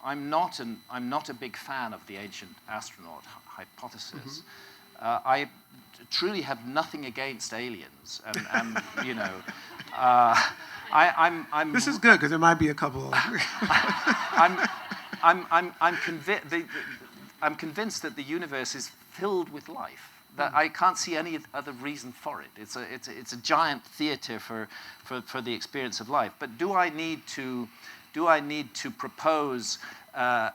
I'm not a big fan of the ancient astronaut hypothesis. I truly have nothing against aliens, and you know, I'm. This is good because there might be a couple. I'm convinced that the universe is filled with life. That I can't see any other reason for it. It's a giant theater for the experience of life. But do I need to propose an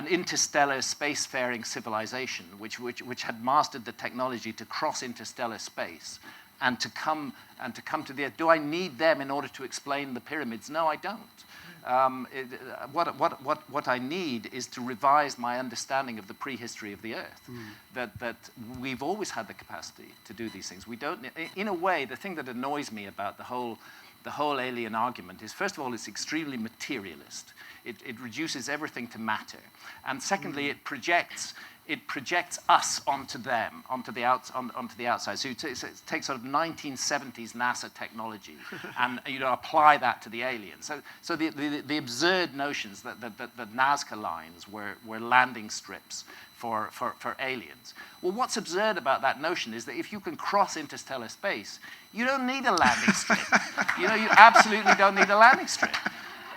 interstellar spacefaring civilization which had mastered the technology to cross interstellar space and to come to the Earth? Do I need them in order to explain the pyramids? No, I don't. What I need is to revise my understanding of the prehistory of the Earth. That we've always had the capacity to do these things. We don't. In a way, the thing that annoys me about the whole alien argument is, first of all, it's extremely materialist. It reduces everything to matter, and secondly, it projects us onto them, onto the outside. So you take sort of 1970s NASA technology and apply that to the aliens. So the absurd notions that Nazca lines were landing strips for aliens. Well, what's absurd about that notion is that if you can cross interstellar space, you don't need a landing strip. You absolutely don't need a landing strip.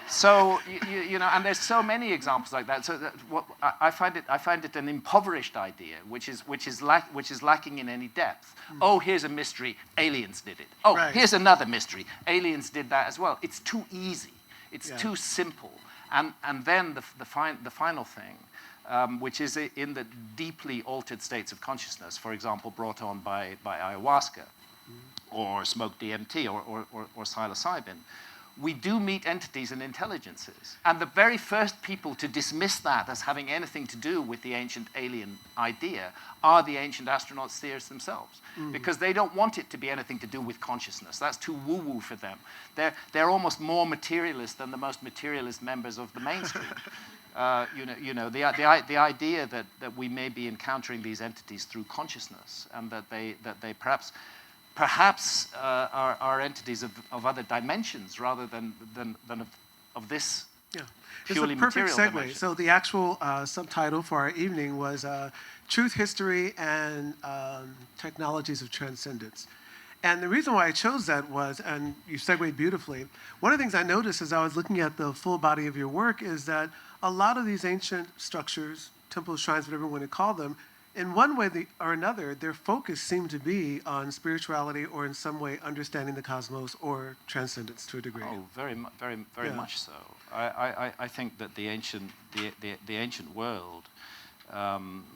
So and there's so many examples like that. So I find it an impoverished idea, which is lacking in any depth. Oh, here's a mystery. Aliens did it. Oh, right. Here's another mystery. Aliens did that as well. It's too easy. It's too simple. And then the final thing, which is in the deeply altered states of consciousness, for example, brought on by ayahuasca, or smoked DMT, or psilocybin. We do meet entities and intelligences. And the very first people to dismiss that as having anything to do with the ancient alien idea are the ancient astronaut theorists themselves. Because they don't want it to be anything to do with consciousness. That's too woo-woo for them. They're almost more materialist than the most materialist members of the mainstream. The idea that we may be encountering these entities through consciousness, and that they perhaps are entities of other dimensions rather than of this purely material it's a perfect segue. Dimension. So the actual subtitle for our evening was Truth, History, and Technologies of Transcendence. And the reason why I chose that was, and you segued beautifully, one of the things I noticed as I was looking at the full body of your work is that a lot of these ancient structures, temples, shrines, whatever you want to call them, in one way or another, their focus seemed to be on spirituality, or in some way understanding the cosmos or transcendence to a degree. Oh, very much so. I think that the ancient world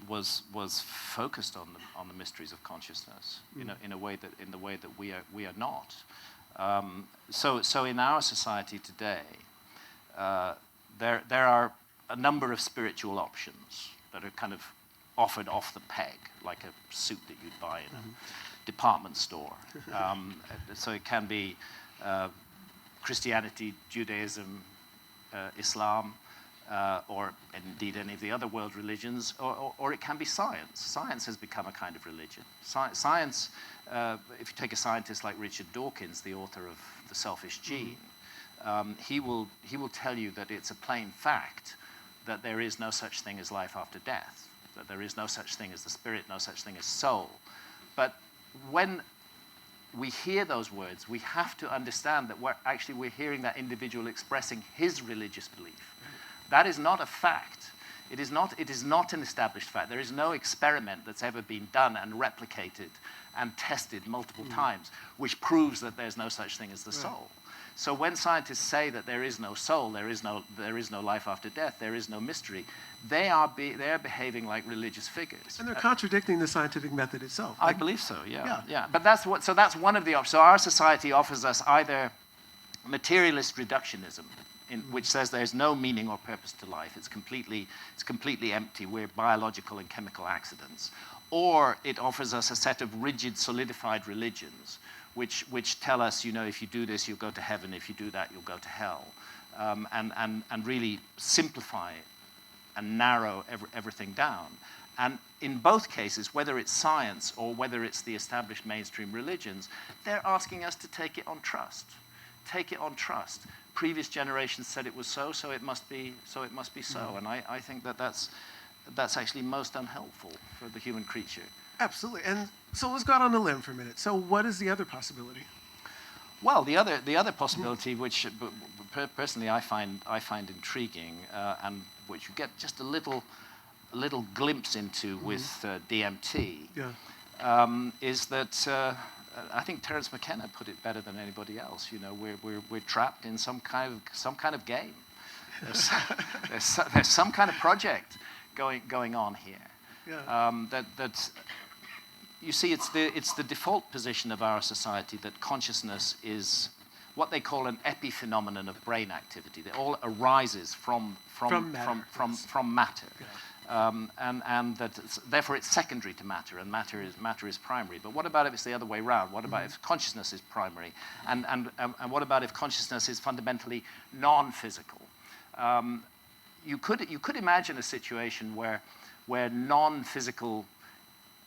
was focused on the mysteries of consciousness in the way that we are not. So in our society today, there are a number of spiritual options that are kind of offered off the peg, like a suit that you'd buy in a department store. So it can be Christianity, Judaism, Islam, or indeed any of the other world religions, or it can be science. Science has become a kind of religion. Science, if you take a scientist like Richard Dawkins, the author of The Selfish Gene, he will tell you that it's a plain fact that there is no such thing as life after death, that there is no such thing as the spirit, no such thing as soul. But when we hear those words, we have to understand that we're hearing that individual expressing his religious belief. That is not a fact. It is not an established fact. There is no experiment that's ever been done and replicated and tested multiple times which proves that there's no such thing as the soul. So when scientists say that there is no soul, there is no life after death, there is no mystery, they are behaving like religious figures. And they're contradicting the scientific method itself. I believe so, yeah. But that's one of the options. So our society offers us either materialist reductionism, which says there's no meaning or purpose to life. It's completely empty. We're biological and chemical accidents. Or it offers us a set of rigid, solidified religions, which tell us, if you do this, you'll go to heaven. If you do that, you'll go to hell. And really simplify and narrow everything down. And in both cases, whether it's science or whether it's the established mainstream religions, they're asking us to take it on trust. Take it on trust. previous generations said it was so, so it must be so. And I think that's actually most unhelpful for the human creature. Absolutely. And so let's go out on a limb for a minute. So what is the other possibility? Well, the other possibility, which personally I find intriguing, and which you get just a little glimpse into with DMT, is that I think Terence McKenna put it better than anybody else. You know, we're trapped in some kind of game. There's some kind of project going on here. Yeah. That you see, it's the default position of our society that consciousness is what they call an epiphenomenon of brain activity. It all arises from matter. Yeah. And that therefore it's secondary to matter, and matter is primary. But what about if it's the other way around? What about if consciousness is primary? And what about if consciousness is fundamentally non-physical? You could imagine a situation where non-physical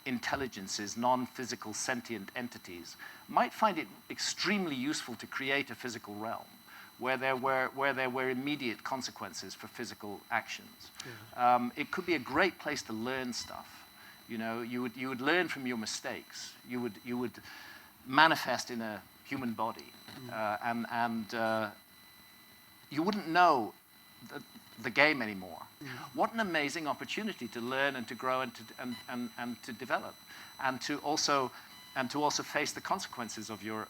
intelligences, non-physical sentient entities might find it extremely useful to create a physical realm where there were immediate consequences for physical actions. Yeah. It could be a great place to learn stuff. You know, you would learn from your mistakes. You would manifest in a human body, and you wouldn't know the game anymore. What an amazing opportunity to learn and to grow and to develop, and to also face the consequences of your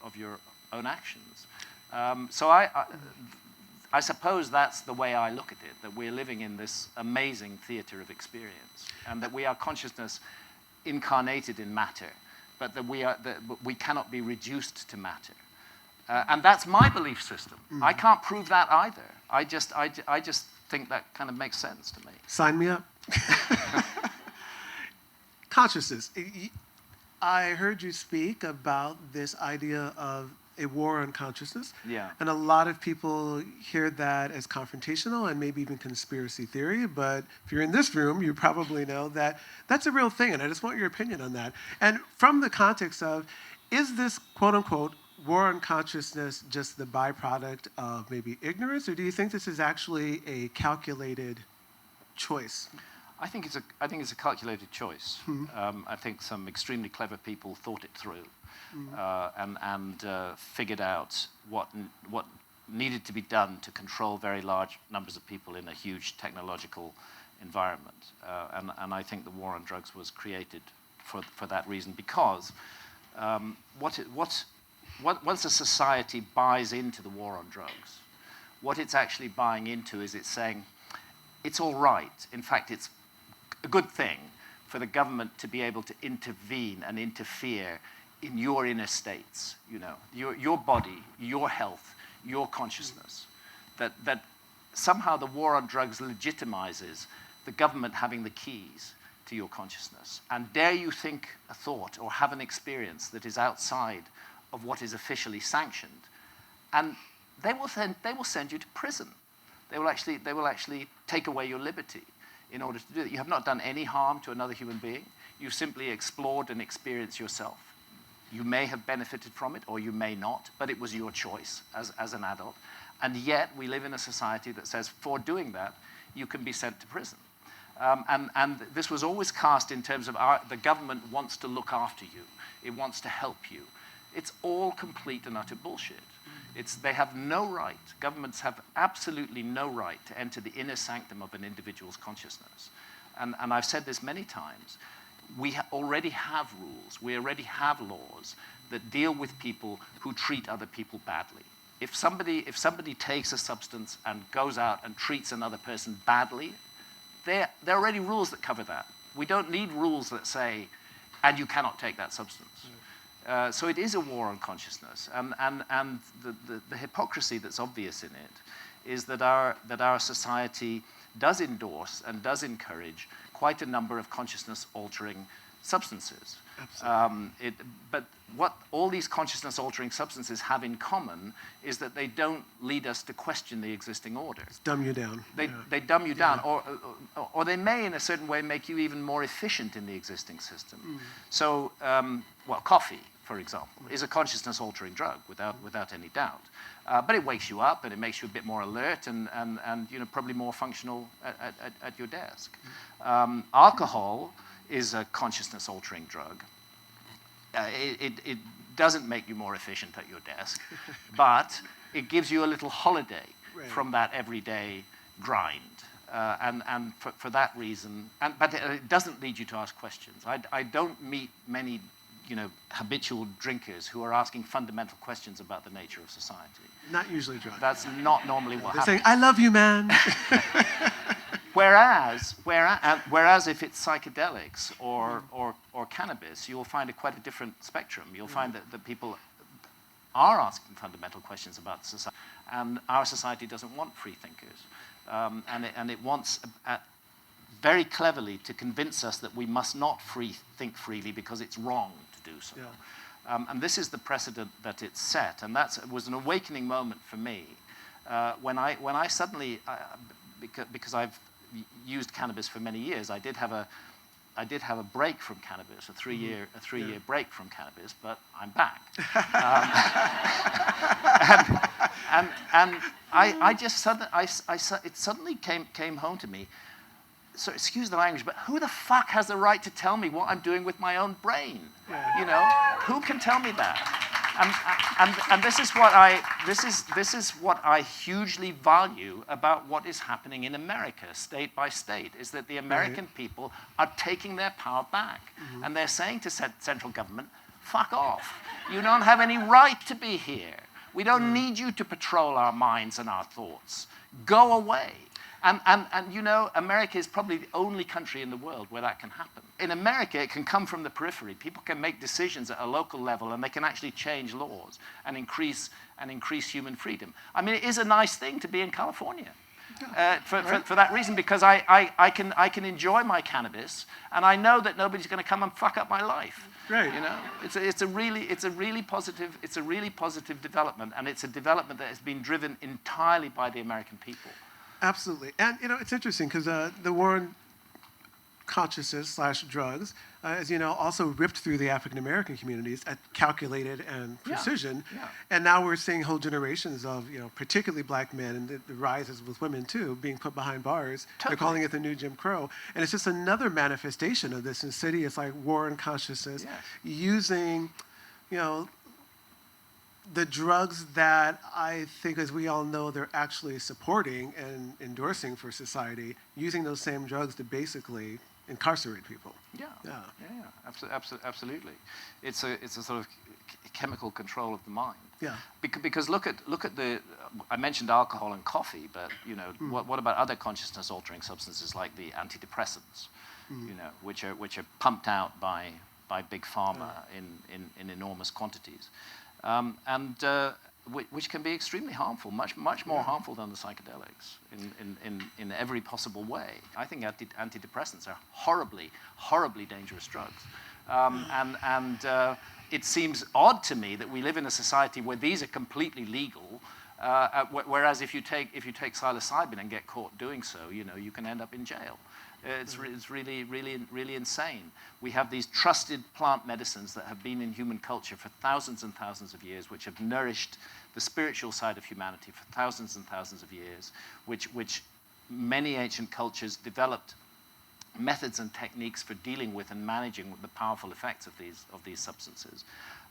own actions. So I suppose that's the way I look at it, that we're living in this amazing theater of experience, and that we are consciousness incarnated in matter, but that we cannot be reduced to matter. And that's my belief system. I can't prove that either. I just think that kind of makes sense to me. Sign me up. Consciousness. I heard you speak about this idea of a war on consciousness. Yeah. And a lot of people hear that as confrontational and maybe even conspiracy theory. But if you're in this room, you probably know that that's a real thing. And I just want your opinion on that. And from the context of, is this quote unquote war on consciousness just the byproduct of maybe ignorance, or do you think this is actually a calculated choice? I think it's a calculated choice. I think some extremely clever people thought it through, and figured out what needed to be done to control very large numbers of people in a huge technological environment. And I think the war on drugs was created for that reason, because once a society buys into the war on drugs, what it's actually buying into is it's saying, it's all right. In fact, it's a good thing for the government to be able to intervene and interfere in your inner states, you know, your body, your health, your consciousness. That somehow the war on drugs legitimizes the government having the keys to your consciousness. And dare you think a thought or have an experience that is outside of what is officially sanctioned, and they will send you to prison. They will actually take away your liberty in order to do that. You have not done any harm to another human being. You simply explored and experienced yourself. You may have benefited from it, or you may not, but it was your choice as an adult. And yet we live in a society that says for doing that, you can be sent to prison. And this was always cast in terms of the government wants to look after you. It wants to help you. It's all complete and utter bullshit. They have no right, governments have absolutely no right to enter the inner sanctum of an individual's consciousness. And I've said this many times, we already have rules, we already have laws that deal with people who treat other people badly. If somebody takes a substance and goes out and treats another person badly, there are already rules that cover that. We don't need rules that say, and you cannot take that substance. So it is a war on consciousness, and the hypocrisy that's obvious in it is that our society does endorse and does encourage quite a number of consciousness-altering substances. But what all these consciousness-altering substances have in common is that they don't lead us to question the existing order. It's dumb you down. They dumb you down, or they may, in a certain way, make you even more efficient in the existing system. So, well, coffee. for example, is a consciousness-altering drug, without any doubt. But it wakes you up and it makes you a bit more alert and probably more functional at your desk. Alcohol is a consciousness-altering drug. It doesn't make you more efficient at your desk, but it gives you a little holiday from that everyday grind. And for that reason, but it doesn't lead you to ask questions. I don't meet many habitual drinkers who are asking fundamental questions about the nature of society. Not usually drunk. That's not normally what happens. They're saying, I love you, man. Whereas if it's psychedelics or cannabis, you'll find quite a different spectrum. You'll find that people are asking fundamental questions about society, and our society doesn't want free thinkers. And it wants very cleverly to convince us that we must not think freely because it's wrong to do so. Yeah. And this is the precedent that it's set, and that was an awakening moment for me when I suddenly, because I've used cannabis for many years, I did have a break from cannabis, a three-year break from cannabis, but I'm back. And I just it suddenly came home to me. So excuse the language, but who the fuck has the right to tell me what I'm doing with my own brain? Yeah. Who can tell me that? And this is what I hugely value about what is happening in America, state by state, is that the American people are taking their power back, and they're saying to central government, "Fuck off! You don't have any right to be here. We don't need you to patrol our minds and our thoughts. Go away." And America is probably the only country in the world where that can happen. In America, it can come from the periphery. People can make decisions at a local level, and they can actually change laws and increase human freedom. I mean, it is a nice thing to be in California. For that reason, because I can enjoy my cannabis, and I know that nobody's going to come and fuck up my life. Right. It's a really positive development, and it's a development that has been driven entirely by the American people. Absolutely. And, it's interesting because the war on consciousness / drugs, as you know, also ripped through the African-American communities at calculated and precision. Yeah. And now we're seeing whole generations of, particularly black men, and the rises with women too, being put behind bars. Totally. They're calling it the new Jim Crow. And it's just another manifestation of this insidious, war on consciousness, using, the drugs that I think, as we all know, they're actually supporting and endorsing for society, using those same drugs to basically incarcerate people. Yeah. Absolutely. It's a sort of chemical control of the mind. Yeah. Because look at the. I mentioned alcohol and coffee, but what about other consciousness-altering substances like the antidepressants, which are pumped out by big pharma in enormous quantities. Which can be extremely harmful, much more harmful than the psychedelics in every possible way. I think antidepressants are horribly dangerous drugs. It seems odd to me that we live in a society where these are completely legal, whereas if you take psilocybin and get caught doing so, you can end up in jail. It's really insane. We have these trusted plant medicines that have been in human culture for thousands and thousands of years, which have nourished the spiritual side of humanity for thousands and thousands of years, which many ancient cultures developed methods and techniques for dealing with and managing the powerful effects of these substances.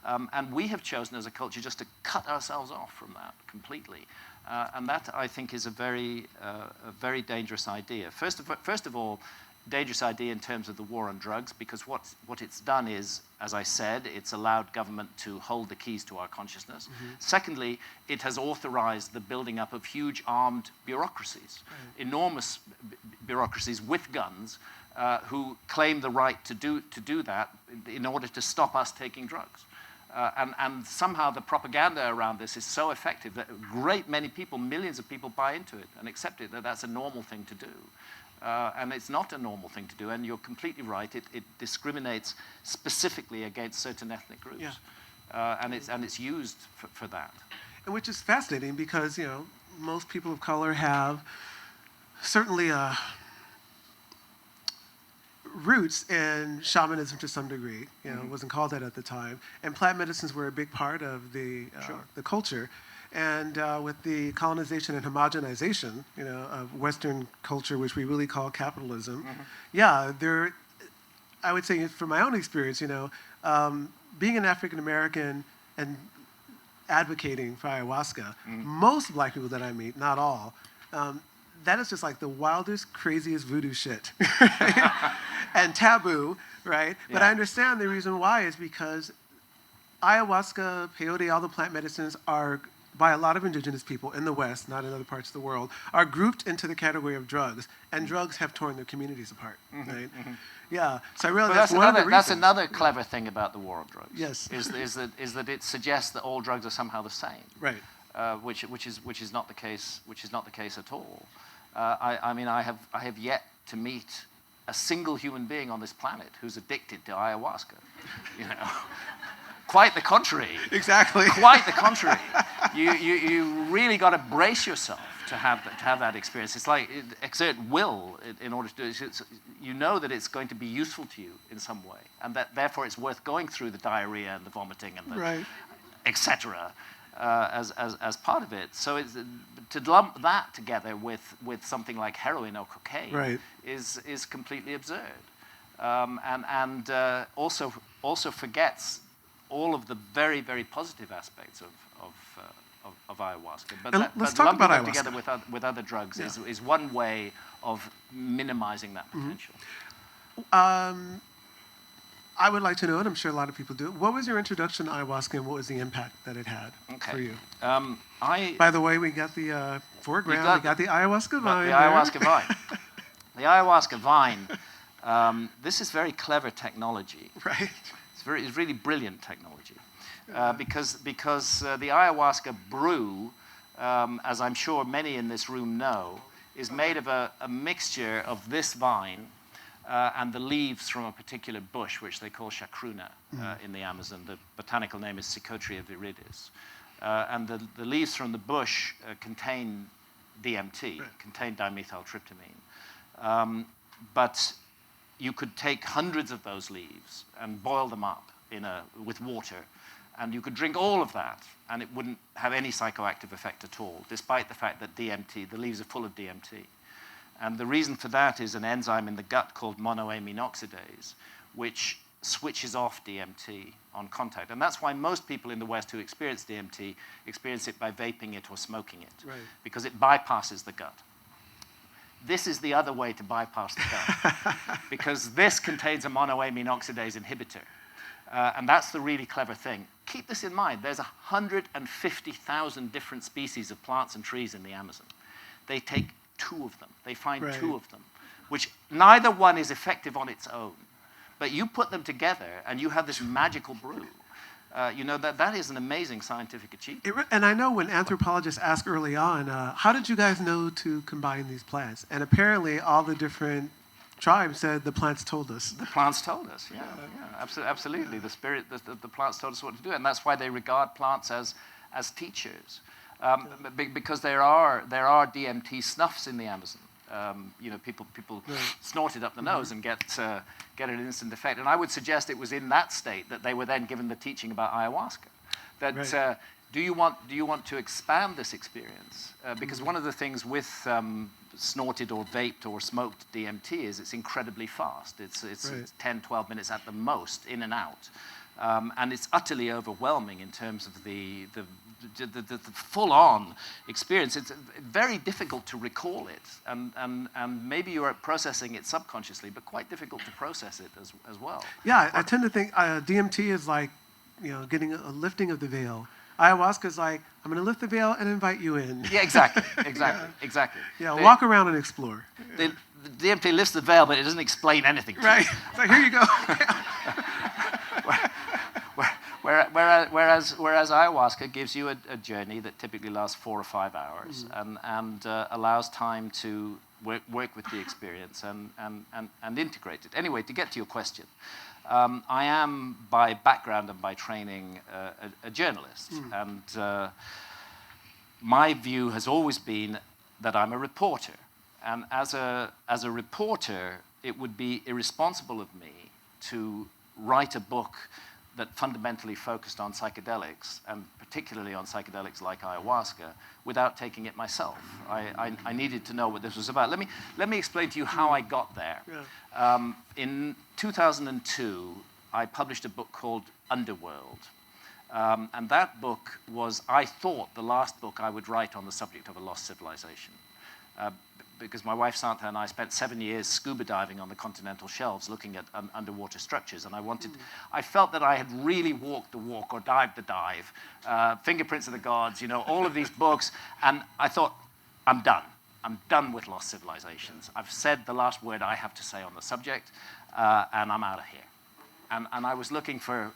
And we have chosen as a culture just to cut ourselves off from that completely. And that, I think, is a very dangerous idea. First of all, dangerous idea in terms of the war on drugs, because what it's done is, as I said, it's allowed government to hold the keys to our consciousness. Secondly, it has authorized the building up of huge armed bureaucracies, enormous bureaucracies with guns, who claim the right to do that in order to stop us taking drugs. And somehow the propaganda around this is so effective that a great many people, millions of people, buy into it and accept it, that that's a normal thing to do. And it's not a normal thing to do, and you're completely right. It discriminates specifically against certain ethnic groups, and it's used for that. And which is fascinating because most people of color have certainly a roots in shamanism to some degree. You know, it wasn't called that at the time. And plant medicines were a big part of the culture. And with the colonization and homogenization, you know, of Western culture, which we really call capitalism, I would say from my own experience, you know, being an African American and advocating for ayahuasca, most Black people that I meet, not all, that is just like the wildest, craziest voodoo shit, right? And taboo, right? Yeah. But I understand the reason why is because ayahuasca, peyote, all the plant medicines are, by a lot of indigenous people in the West, not in other parts of the world, are grouped into the category of drugs, and drugs have torn their communities apart, right? Yeah, so I realize that's one of the reasons. That's another clever thing about the war on drugs. Yes, is that it suggests that all drugs are somehow the same, right? Which is not the case. Which is not the case at all. I mean, I have yet to meet a single human being on this planet who's addicted to ayahuasca. You know. Quite the contrary. Exactly. Quite the contrary. You really got to brace yourself to have that experience. It's like exert will in order to do it. You know that it's going to be useful to you in some way, and that therefore it's worth going through the diarrhea and the vomiting and the etc. As part of it. So to lump that together with something like heroin or cocaine is completely absurd, and also forgets all of the very, very positive aspects of ayahuasca. But let's talk about ayahuasca. Together with other drugs is one way of minimizing that potential. I would like to know, and I'm sure a lot of people do, what was your introduction to ayahuasca and what was the impact that it had for you? By the way, we got the foreground, we got the ayahuasca vine. The ayahuasca vine. The ayahuasca vine. This is very clever technology. Right. It's really brilliant technology, because the ayahuasca brew, as I'm sure many in this room know, is made of a mixture of this vine and the leaves from a particular bush, which they call chacruna in the Amazon. The botanical name is Psychotria viridis. And the leaves from the bush contain DMT, contain dimethyltryptamine. But you could take hundreds of those leaves and boil them up with water, and you could drink all of that, and it wouldn't have any psychoactive effect at all, despite the fact that the leaves are full of DMT. And the reason for that is an enzyme in the gut called monoamine oxidase, which switches off DMT on contact. And that's why most people in the West who experience DMT experience it by vaping it or smoking it, because it bypasses the gut. This is the other way to bypass the gut, because this contains a monoamine oxidase inhibitor. And that's the really clever thing. Keep this in mind. There's 150,000 different species of plants and trees in the Amazon. They take 2 of them. They find 2 of them, which neither one is effective on its own. But you put them together, and you have this magical brew. You know, that is an amazing scientific achievement. And I know when anthropologists ask early on, how did you guys know to combine these plants? And apparently all the different tribes said the plants told us. The plants told us, absolutely. The plants told us what to do, and that's why they regard plants as teachers, because there are DMT snuffs in the Amazon. You know, people snort it up the nose and get an instant effect. And I would suggest it was in that state that they were then given the teaching about ayahuasca. That do you want to expand this experience? Because one of the things with snorted or vaped or smoked DMT is it's incredibly fast. It's 10, 12 minutes at the most, in and out. And it's utterly overwhelming in terms of the full-on experience. It's very difficult to recall it, and maybe you're processing it subconsciously, but quite difficult to process it as well. Yeah, I tend to think DMT is like, you know, getting a lifting of the veil. Ayahuasca is like, I'm going to lift the veil and invite you in. Yeah, exactly. Yeah, walk around and explore. The DMT lifts the veil, but it doesn't explain anything to you. Right. It's like, here you go. Whereas ayahuasca gives you a journey that typically lasts 4 or 5 hours and allows time to work with the experience and integrate it. Anyway, to get to your question, I am by background and by training a journalist, and my view has always been that I'm a reporter, and as a reporter, it would be irresponsible of me to write a book that fundamentally focused on psychedelics, and particularly on psychedelics like ayahuasca, without taking it myself. I needed to know what this was about. Let me explain to you how I got there. Yeah. In 2002, I published a book called Underworld. And that book was, I thought, the last book I would write on the subject of a lost civilization. Because my wife Santa and I spent 7 years scuba diving on the continental shelves looking at underwater structures, and I felt that I had really walked the walk or dived the dive, Fingerprints of the Gods, you know, all of these books, and I thought, I'm done. I'm done with lost civilizations. I've said the last word I have to say on the subject, and I'm out of here. And I was looking for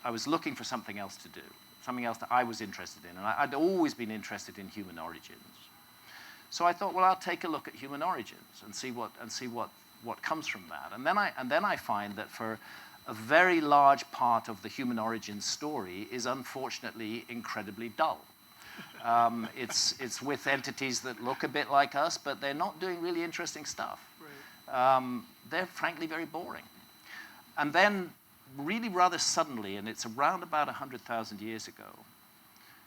something else to do, something else that I was interested in, and I'd always been interested in human origins. So I thought, well, I'll take a look at human origins and see what comes from that. And then I find that for a very large part of the human origins story is unfortunately incredibly dull. It's with entities that look a bit like us, but they're not doing really interesting stuff. Right. They're frankly very boring. And then really rather suddenly, and it's around about 100,000 years ago,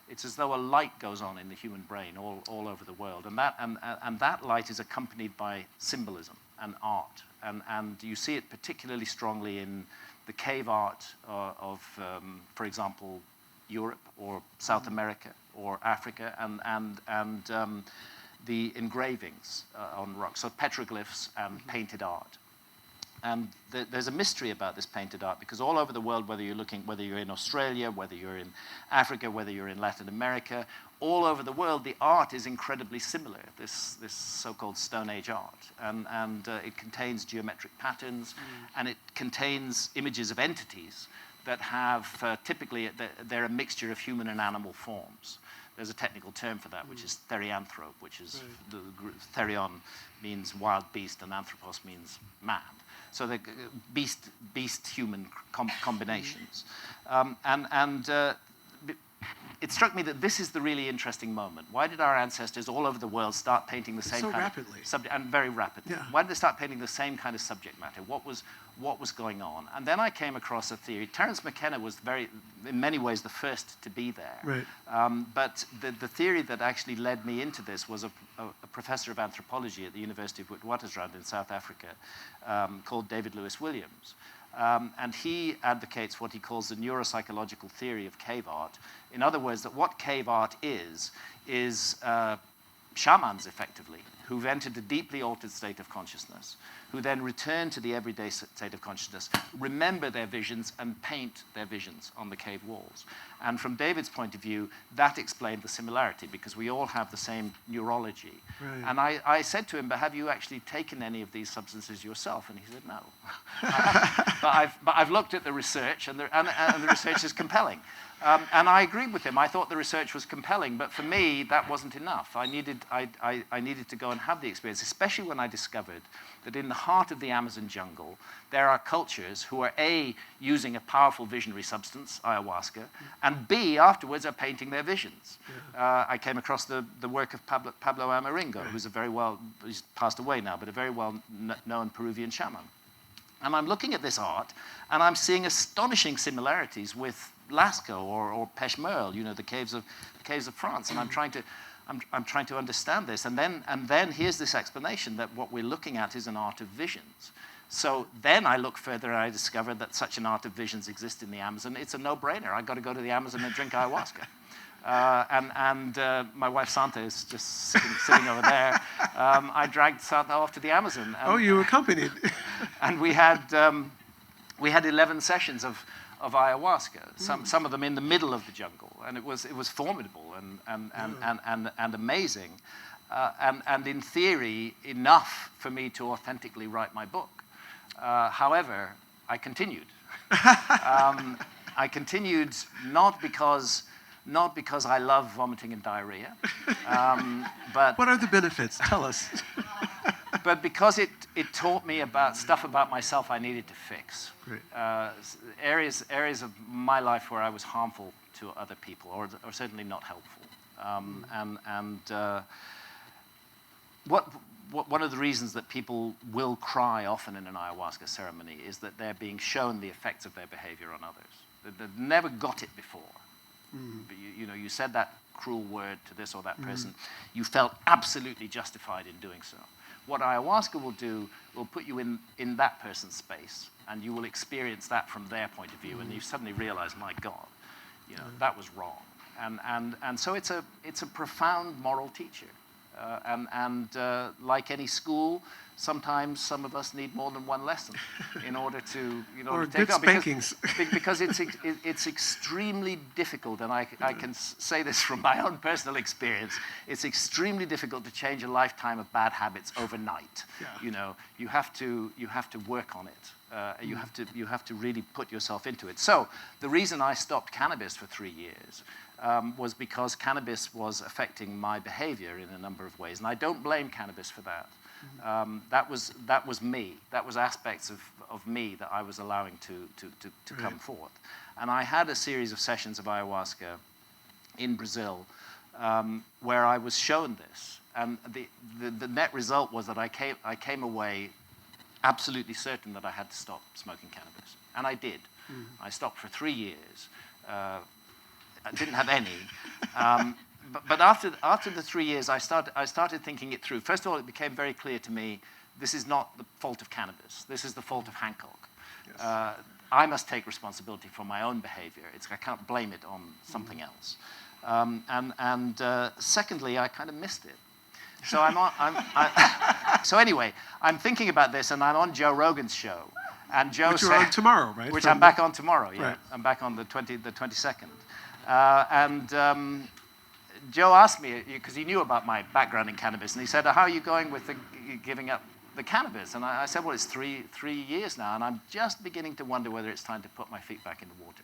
it's as though a light goes on in the human brain all over the world. And that light is accompanied by symbolism and art. And you see it particularly strongly in the cave art of for example, Europe or South America or Africa, and the engravings on rocks, so petroglyphs and painted art. And there's a mystery about this painted art, because all over the world, whether you're in Australia, whether you're in Africa, whether you're in Latin America, all over the world, the art is incredibly similar, this so-called Stone Age art. And it contains geometric patterns, and it contains images of entities that have, typically, they're a mixture of human and animal forms. There's a technical term for that, which is therianthrope, which is, therion means wild beast, and anthropos means man. So the beast-human combinations. It struck me that this is the really interesting moment. Why did our ancestors all over the world start painting the same kind of subject, and very rapidly? Yeah. Why did they start painting the same kind of subject matter? What was going on? And then I came across a theory. Terence McKenna was in many ways, the first to be there. Right. But the theory that actually led me into this was a professor of anthropology at the University of Witwatersrand in South Africa, called David Lewis Williams. And he advocates what he calls the neuropsychological theory of cave art. In other words, that what cave art is shamans, effectively, who've entered a deeply altered state of consciousness, who then return to the everyday state of consciousness, remember their visions, and paint their visions on the cave walls. And from David's point of view, that explained the similarity, because we all have the same neurology. Right. And I said to him, but have you actually taken any of these substances yourself? And he said, no. but I've looked at the research, and the research is compelling. And I agreed with him. I thought the research was compelling, but for me, that wasn't enough. I needed to go and have the experience, especially when I discovered that in the heart of the Amazon jungle, there are cultures who are A, using a powerful visionary substance, ayahuasca, and B, afterwards are painting their visions. Yeah. I came across the work of Pablo Amaringo, who's he's passed away now, but a very well-known Peruvian shaman. And I'm looking at this art, and I'm seeing astonishing similarities with Lascaux or Peshmerle, you know, the caves of France. And I'm trying to understand this. And then here's this explanation that what we're looking at is an art of visions. So then I look further, and I discover that such an art of visions exists in the Amazon. It's a no-brainer. I've got to go to the Amazon and drink ayahuasca. My wife Santa is just sitting over there. I dragged Santa off to the Amazon. And, you accompanied. And we had 11 sessions of ayahuasca. Some of them in the middle of the jungle, and it was formidable and amazing, and in theory enough for me to authentically write my book. However, I continued. I continued not because I love vomiting and diarrhea, but what are the benefits? Tell us. But because it taught me about stuff about myself I needed to fix. Great. Areas of my life where I was harmful to other people, or certainly not helpful. one of the reasons that people will cry often in an ayahuasca ceremony is that they're being shown the effects of their behavior on others. They've never got it before. But you said that cruel word to this or that person. You felt absolutely justified in doing so. What ayahuasca will do will put you in that person's space, and you will experience that from their point of view, and you suddenly realize, my God, that was wrong. And so it's a profound moral teacher. Like any school, sometimes some of us need more than one lesson in order to or to take good on. spankings. Because it's extremely difficult, and I can say this from my own personal experience. It's extremely difficult to change a lifetime of bad habits overnight. Yeah. You have to work on it. You have to really put yourself into it. So the reason I stopped cannabis for 3 years was because cannabis was affecting my behavior in a number of ways, and I don't blame cannabis for that. That was me. That was aspects of me that I was allowing to come forth. And I had a series of sessions of ayahuasca in Brazil where I was shown this, and the net result was that I came away absolutely certain that I had to stop smoking cannabis, and I did. I stopped for 3 years. I didn't have any. But after the 3 years, I started thinking it through. First of all, it became very clear to me, this is not the fault of cannabis. This is the fault of Hancock. Yes. I must take responsibility for my own behavior. I can't blame it on something else. Secondly, I kind of missed it. So so anyway, I'm thinking about this, and I'm on Joe Rogan's show. And Joe which you're on tomorrow, right? Which I'm back on tomorrow, yeah. Right. I'm back on the 22nd. Joe asked me, because he knew about my background in cannabis, and he said, how are you going with giving up the cannabis? And I said, well, it's three years now, and I'm just beginning to wonder whether it's time to put my feet back in the water.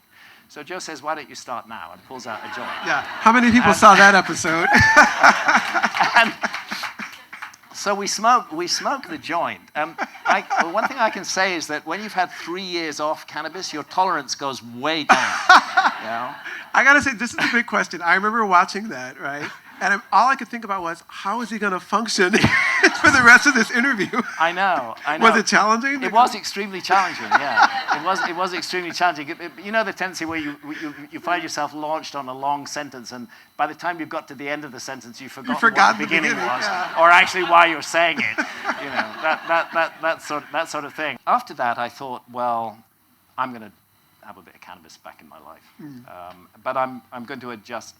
So Joe says, why don't you start now? And pulls out a joint. Yeah. How many people saw that episode? So we smoke the joint. One thing I can say is that when you've had 3 years off cannabis, your tolerance goes way down. I gotta say, this is a big question. I remember watching that, right? And all I could think about was, how is he gonna function for the rest of this interview? I know. Was it challenging? It was extremely challenging, yeah. It was extremely challenging. You know the tendency where you find yourself launched on a long sentence, and by the time you got to the end of the sentence, you forgot what the beginning was, or actually why you're saying it. That sort of thing. After that, I thought, well, I'm going to have a bit of cannabis back in my life, but I'm going to adjust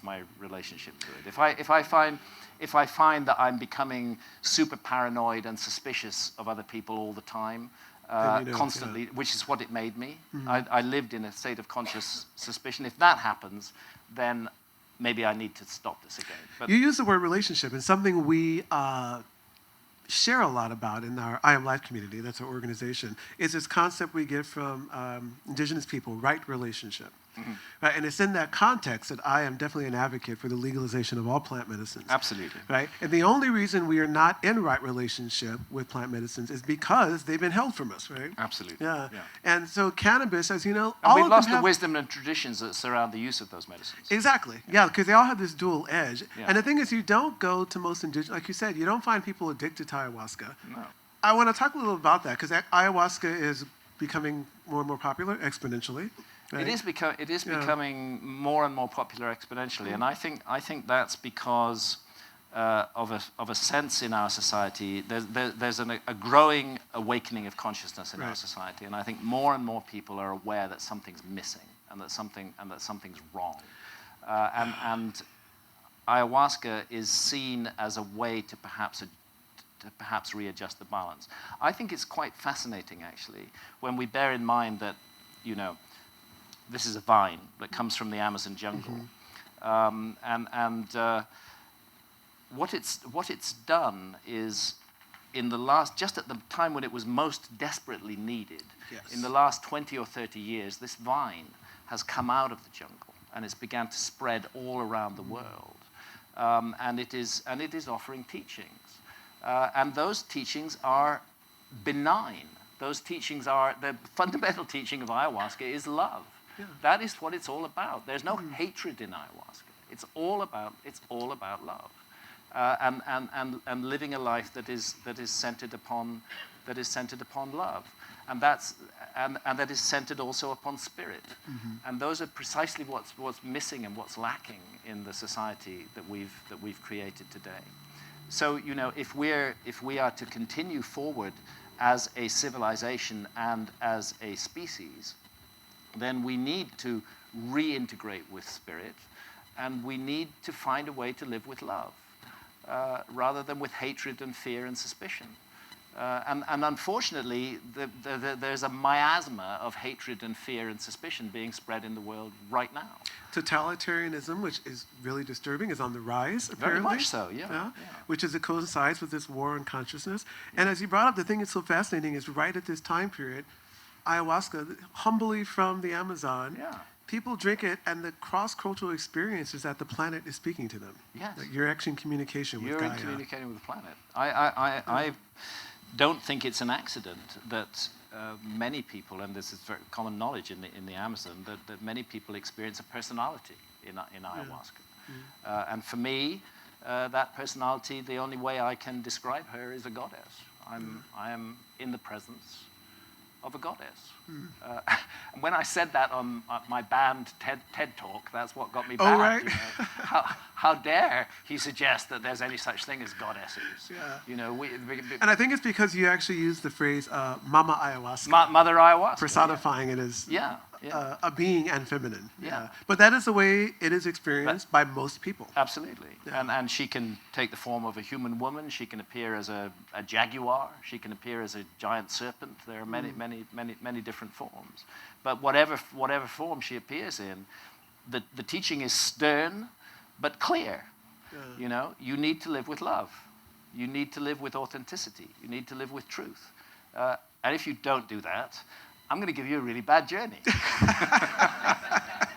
my relationship to it. If I find that I'm becoming super paranoid and suspicious of other people all the time, constantly, which is what it made me. I lived in a state of conscious suspicion. If that happens, then maybe I need to stop this again. But you use the word relationship, and something we share a lot about in our I.AM.LIFE community, that's our organization, is this concept we get from indigenous people, right relationship. Right? And it's in that context that I am definitely an advocate for the legalization of all plant medicines. Absolutely. Right? And the only reason we are not in right relationship with plant medicines is because they've been held from us, right? Absolutely. Yeah. And so cannabis, as you know, and all we've of them lost have the wisdom and traditions that surround the use of those medicines. Exactly. Yeah, because they all have this dual edge. Yeah. And the thing is, you don't go to most indigenous, like you said, you don't find people addicted to ayahuasca. No. I want to talk a little about that, because ayahuasca is becoming more and more popular exponentially. Right? It is becoming more and more popular exponentially, and I think that's because of a sense in our society. There's a growing awakening of consciousness in our society, and I think more and more people are aware that something's missing and that something's wrong, and ayahuasca is seen as a way to perhaps readjust the balance. I think it's quite fascinating, actually, when we bear in mind that, this is a vine that comes from the Amazon jungle. What it's done is, just at the time when it was most desperately needed, in the last 20 or 30 years, this vine has come out of the jungle and it's began to spread all around the world. And it is offering teachings. And those teachings are benign. Those teachings are, the fundamental teaching of ayahuasca is love. Yeah. That is what it's all about. There's no hatred in ayahuasca. It's all about love. and living a life that is centered upon love, and that is centered also upon spirit. And those are precisely what's missing and what's lacking in the society that we've created today. So, you know, if we are to continue forward as a civilization and as a species, then we need to reintegrate with spirit, and we need to find a way to live with love, rather than with hatred and fear and suspicion. And unfortunately, there's a miasma of hatred and fear and suspicion being spread in the world right now. Totalitarianism, which is really disturbing, is on the rise, apparently. Very much so, yeah. Which is, it coincides with this war on consciousness. And as you brought up, the thing that's so fascinating is right at this time period, ayahuasca, humbly from the Amazon, people drink it, and the cross-cultural experience is that the planet is speaking to them. Yes. Like you're actually in communication with Gaia. You're communicating with the planet. I don't think it's an accident that many people, and this is very common knowledge in the Amazon, that many people experience a personality in ayahuasca. And for me, that personality, the only way I can describe her is a goddess. I am in the presence of a goddess. And when I said that on my banned TED Talk, that's what got me banned. Oh, right. You know? How dare he suggest that there's any such thing as goddesses? Yeah. You know, and I think it's because you actually used the phrase Mama Ayahuasca. Mother Ayahuasca. Personifying it as a being and feminine. But that is the way it is experienced by most people. Absolutely. And she can take the form of a human woman. She can appear as a jaguar. She can appear as a giant serpent. There are many different forms. But whatever form she appears in, the teaching is stern but clear. You know, you need to live with love. You need to live with authenticity. You need to live with truth. And if you don't do that, I'm going to give you a really bad journey.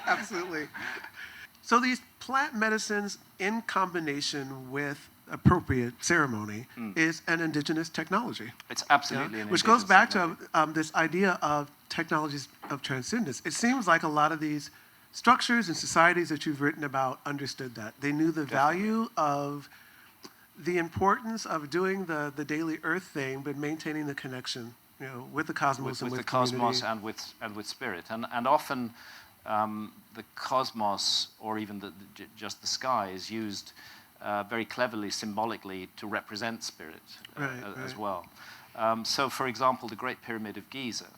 Absolutely. So these plant medicines in combination with appropriate ceremony is an indigenous technology. It's absolutely an which goes back technology. to this idea of technologies of transcendence. It seems like a lot of these structures and societies that you've written about understood that. They knew the value of the importance of doing the daily earth thing, but maintaining the connection, you know, with the cosmos and with the community. cosmos and with spirit. And often the cosmos, or even just the sky, is used very cleverly, symbolically, to represent spirit as well. So, for example, the Great Pyramid of Giza,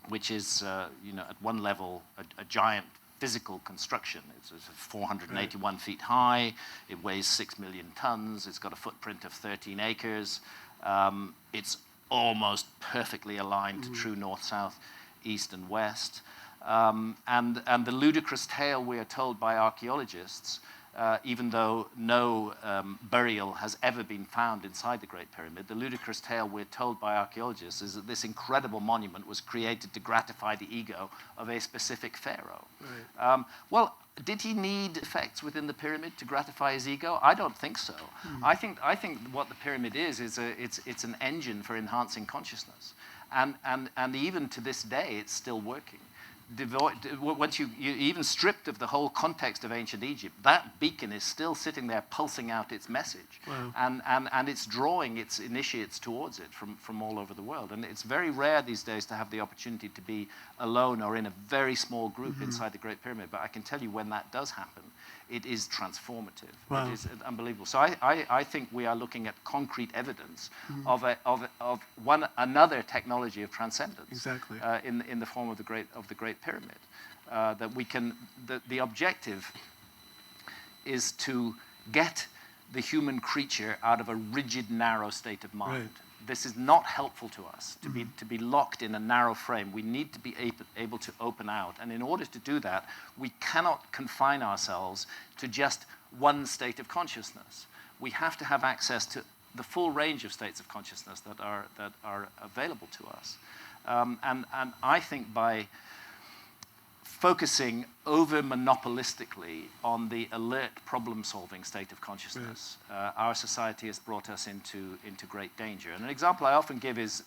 which is, you know, at one level a giant physical construction. It's 481 feet high. It weighs 6 million tons. It's got a footprint of 13 acres. It's almost perfectly aligned to true north, south, east, and west. And the ludicrous tale we are told by archaeologists, even though no burial has ever been found inside the Great Pyramid, the ludicrous tale we're told by archaeologists is that this incredible monument was created to gratify the ego of a specific pharaoh. Right. Well, did he need effects within the pyramid to gratify his ego? I don't think so. I think what the pyramid is it's an engine for enhancing consciousness, and even to this day it's still working. Once you even stripped of the whole context of ancient Egypt, that beacon is still sitting there pulsing out its message. Wow. And it's drawing its initiates towards it from all over the world. And it's very rare these days to have the opportunity to be alone or in a very small group inside the Great Pyramid. But I can tell you, when that does happen, it is transformative. Wow. It is unbelievable. So I think we are looking at concrete evidence of another technology of transcendence. Exactly. In the form of the Great Pyramid. That we can. The objective is to get the human creature out of a rigid, narrow state of mind. Right. This is not helpful to us to be locked in a narrow frame. We need to be able to open out, and in order to do that, we cannot confine ourselves to just one state of consciousness. We have to have access to the full range of states of consciousness that are available to us, and I think by focusing over monopolistically on the alert problem-solving state of consciousness, our society has brought us into great danger. And an example I often give is,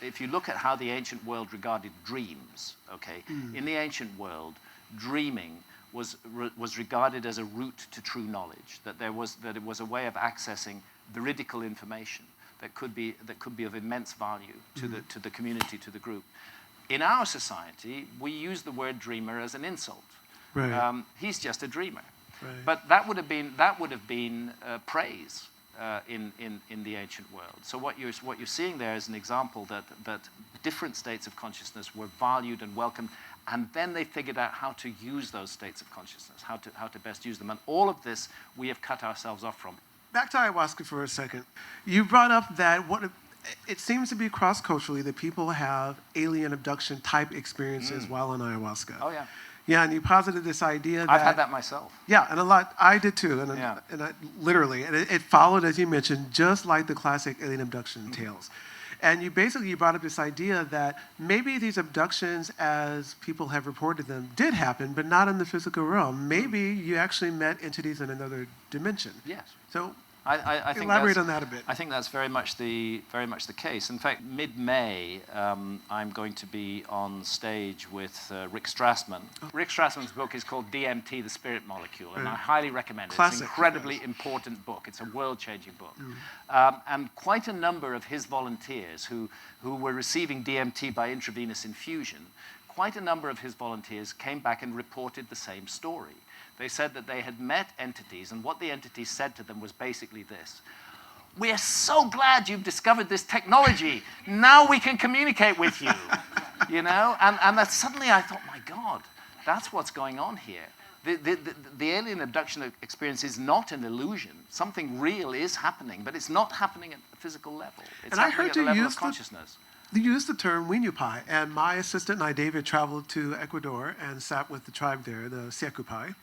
if you look at how the ancient world regarded dreams, okay? In the ancient world, dreaming was regarded as a route to true knowledge, that it was a way of accessing veridical information that could be of immense value to the community, to the group. In our society, we use the word dreamer as an insult. Right. He's just a dreamer. Right. But that would have been praise in the ancient world. So what you're seeing there is an example that different states of consciousness were valued and welcomed, and then they figured out how to use those states of consciousness, how to best use them. And all of this we have cut ourselves off from. Back to ayahuasca for a second. You brought up that it seems to be cross-culturally that people have alien abduction type experiences while on ayahuasca. Oh yeah. Yeah, and you posited this idea that... I've had that myself. Yeah, and a lot, I did too, and I literally, and it followed, as you mentioned, just like the classic alien abduction tales. And you brought up this idea that maybe these abductions, as people have reported them, did happen, but not in the physical realm. Maybe you actually met entities in another dimension. Yes. So I think elaborate on that a bit. I think that's very much the case. In fact, mid-May, I'm going to be on stage with Rick Strassman. Rick Strassman's book is called DMT, The Spirit Molecule, and I highly recommend it. Classic. It's an incredibly important book. It's a world-changing book. And quite a number of his volunteers who were receiving DMT by intravenous infusion, quite a number of his volunteers came back and reported the same story. They said that they had met entities, and what the entities said to them was basically this: "We're so glad you've discovered this technology. Now we can communicate with you." You know? And that suddenly I thought, my God, that's what's going on here. The alien abduction experience is not an illusion. Something real is happening, but it's not happening at the physical level. It's happening at the level of consciousness. You used the term Winupai, and my assistant and I, David, traveled to Ecuador and sat with the tribe there, the Siakupai.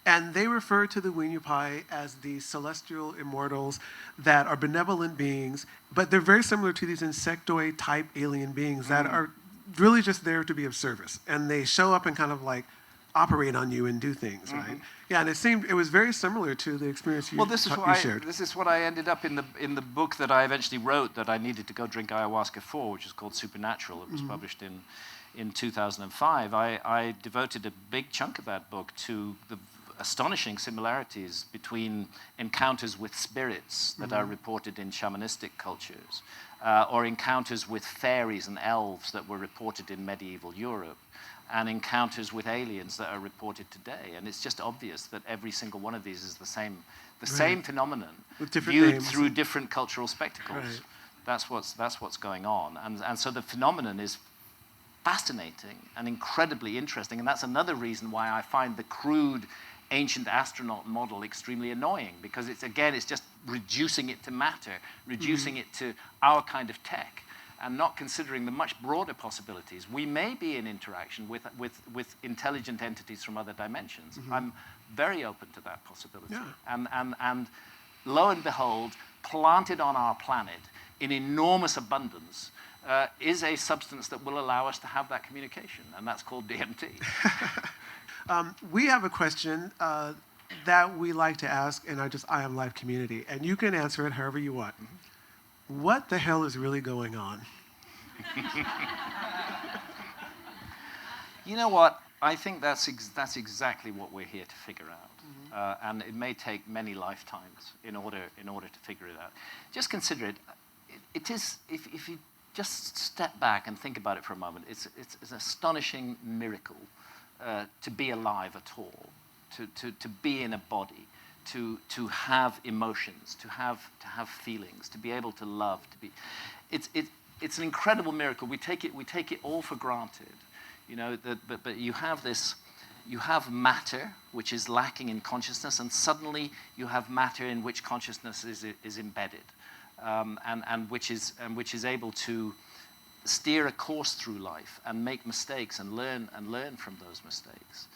And they refer to the Winupai as the celestial immortals that are benevolent beings, but they're very similar to these insectoid-type alien beings that are really just there to be of service. And they show up and kind of like operate on you and do things, right? Yeah, and it was very similar to the experience you shared. This is what I ended up in the book that I eventually wrote that I needed to go drink ayahuasca for, which is called Supernatural. It was published in 2005. I devoted a big chunk of that book to the astonishing similarities between encounters with spirits that are reported in shamanistic cultures, or encounters with fairies and elves that were reported in medieval Europe, and encounters with aliens that are reported today. And it's just obvious that every single one of these is the same phenomenon, viewed through different cultural spectacles. Right. That's what's going on. And so the phenomenon is fascinating and incredibly interesting. And that's another reason why I find the crude ancient astronaut model extremely annoying, because it's just reducing it to matter, reducing it to our kind of tech, and not considering the much broader possibilities. We may be in interaction with intelligent entities from other dimensions. I'm very open to that possibility. Yeah. And lo and behold, planted on our planet in enormous abundance is a substance that will allow us to have that communication, and that's called DMT. We have a question that we like to ask in our I.AM.LIFE community, and you can answer it however you want. What the hell is really going on? You know what? I think that's exactly what we're here to figure out, and it may take many lifetimes in order to figure it out. Just consider it. It is, if you just step back and think about it for a moment, it's an astonishing miracle to be alive at all, to be in a body, to have emotions, to have feelings, to be able to love, it's an incredible miracle. We take it all for granted, you know. But you have matter which is lacking in consciousness, and suddenly you have matter in which consciousness is embedded, and which is able to steer a course through life and make mistakes and learn from those mistakes.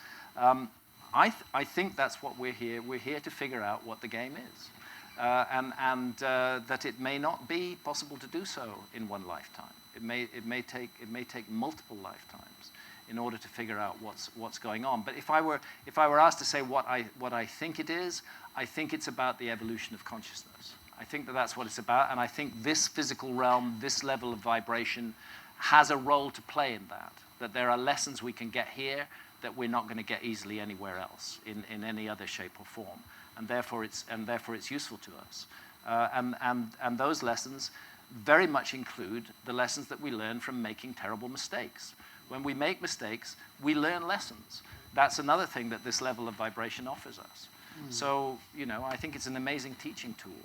I think that's what we're here. We're here to figure out what the game is, and that it may not be possible to do so in one lifetime. It may take multiple lifetimes in order to figure out what's going on. But if I were asked to say what I think it is, I think it's about the evolution of consciousness. I think that's what it's about, and I think this physical realm, this level of vibration, has a role to play in that. That there are lessons we can get here that we're not going to get easily anywhere else in any other shape or form, and therefore it's useful to us. And those lessons very much include the lessons that we learn from making terrible mistakes. When we make mistakes, we learn lessons. That's another thing that this level of vibration offers us. So, you know, I think it's an amazing teaching tool.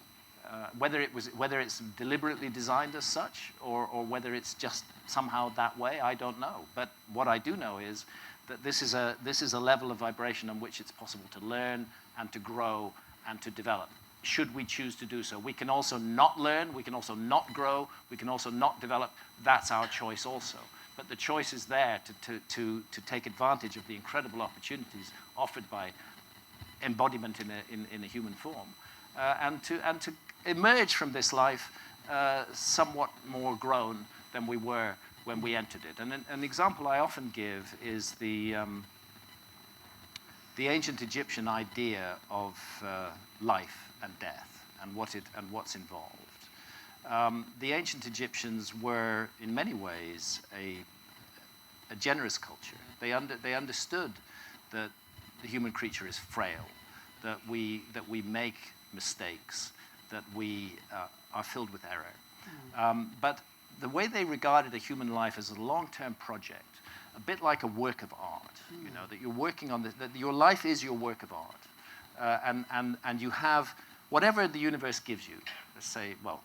Whether it's deliberately designed as such, or whether it's just somehow that way, I don't know. But what I do know is that this is a level of vibration on which it's possible to learn and to grow and to develop, should we choose to do so. We can also not learn, we can also not grow, we can also not develop. That's our choice also. But the choice is there to take advantage of the incredible opportunities offered by embodiment in a human form, and to emerge from this life somewhat more grown than we were when we entered it. And an example I often give is the ancient Egyptian idea of life and death and what's involved. The ancient Egyptians were, in many ways, a generous culture. They understood that the human creature is frail, that we make mistakes, that we are filled with error. But the way they regarded a human life as a long-term project, a bit like a work of art, you know, that you're working on, that your life is your work of art, and you have whatever the universe gives you. Let's say, well,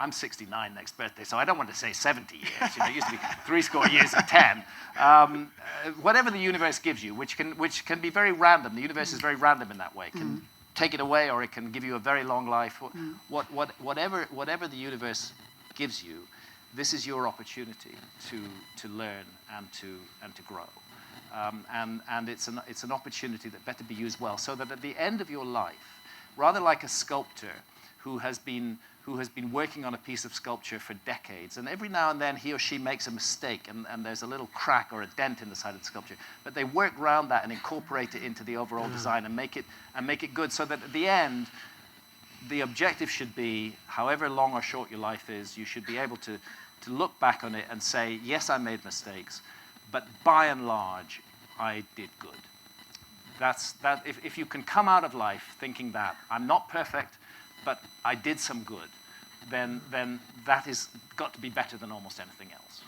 I'm 69 next birthday, so I don't want to say 70 years. You know, it used to be 70 years and 10. Whatever the universe gives you, which can be very random. The universe is very random in that way. It can take it away, or it can give you a very long life. Whatever the universe gives you, this is your opportunity to learn and to grow. And it's an opportunity that better be used well, so that at the end of your life, rather like a sculptor who has been working on a piece of sculpture for decades, and every now and then he or she makes a mistake, and there's a little crack or a dent in the side of the sculpture, but they work around that and incorporate it into the overall design and make it good, so that at the end, the objective should be, however long or short your life is, you should be able to look back on it and say, yes, I made mistakes, but by and large, I did good. If you can come out of life thinking that I'm not perfect, but I did some good, then that has got to be better than almost anything else.